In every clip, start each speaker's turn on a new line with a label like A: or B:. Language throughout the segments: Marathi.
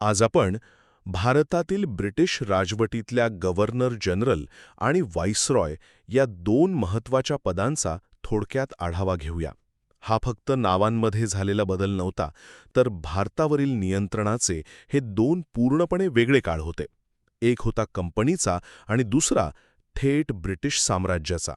A: आज आपण भारतातील ब्रिटिश राजवटीतल्या गव्हर्नर जनरल आणि व्हाईसरॉय या दोन महत्त्वाच्या पदांचा थोडक्यात आढावा घेऊया. हा फक्त नावांमध्ये झालेला बदल नव्हता, तर भारतावरील नियंत्रणाचे हे दोन पूर्णपणे वेगळे काळ होते. एक होता कंपनीचा आणि दुसरा थेट ब्रिटिश साम्राज्याचा.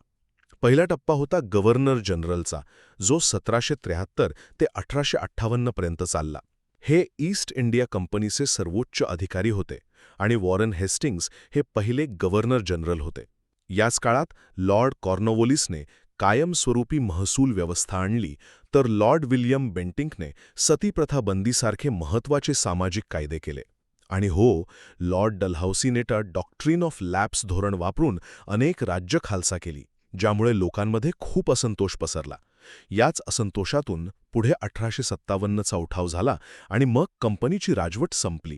A: पहिला टप्पा होता गव्हर्नर जनरलचा, जो 1773 ते 1858 पर्यंत चालला. हे ईस्ट इंडिया कंपनीचे सर्वोच्च अधिकारी होते आणि वॉरेन हेस्टिंग्ज हे पहिले गव्हर्नर जनरल होते. याच काळात लॉर्ड कॉर्नवॉलिसने कायमस्वरूपी महसूल व्यवस्था आणली, तर लॉर्ड विल्यम बेंटिंकने सतीप्रथा बंदीसारखे महत्त्वाचे सामाजिक कायदे केले. आणि हो, लॉर्ड डलहौसीने डॉक्ट्रिन ऑफ लॅप्स धोरण वापरून अनेक राज्य खालसा केली, ज्यामुळे लोकांमध्ये खूप असंतोष पसरला. याच असंतोषातून पुढे 1857चा उठाव झाला आणि मग कंपनीची राजवट संपली.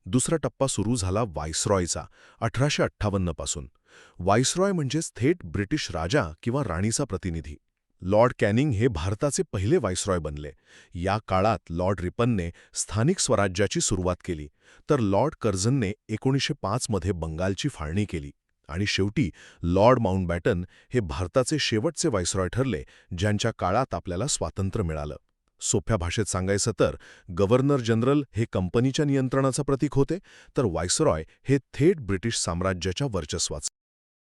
A: दुसरा टप्पा सुरू झाला व्हाईसरॉयचा, 1858 पासून. व्हाईसरॉय म्हणजेच थेट ब्रिटिश राजा किंवा राणीचा प्रतिनिधी. लॉर्ड कॅनिंग हे भारताचे पहिले व्हाईसरॉय बनले. या काळात लॉर्ड रिपनने स्थानिक स्वराज्याची सुरुवात केली, तर लॉर्ड कर्झनने 1905 मध्ये बंगालची फाळणी केली. आणि शेवटी लॉर्ड माउंटबॅटन हे भारताचे शेवटचे व्हाईसरॉय ठरले, ज्यांच्या काळात आपल्याला स्वातंत्र्य मिळालं. सोप्या भाषेत सांगायचं तर गव्हर्नर जनरल हे कंपनीच्या नियंत्रणाचं प्रतीक होते, तर व्हाईसरॉय हे थेट ब्रिटिश साम्राज्याच्या वर्चस्वाचं.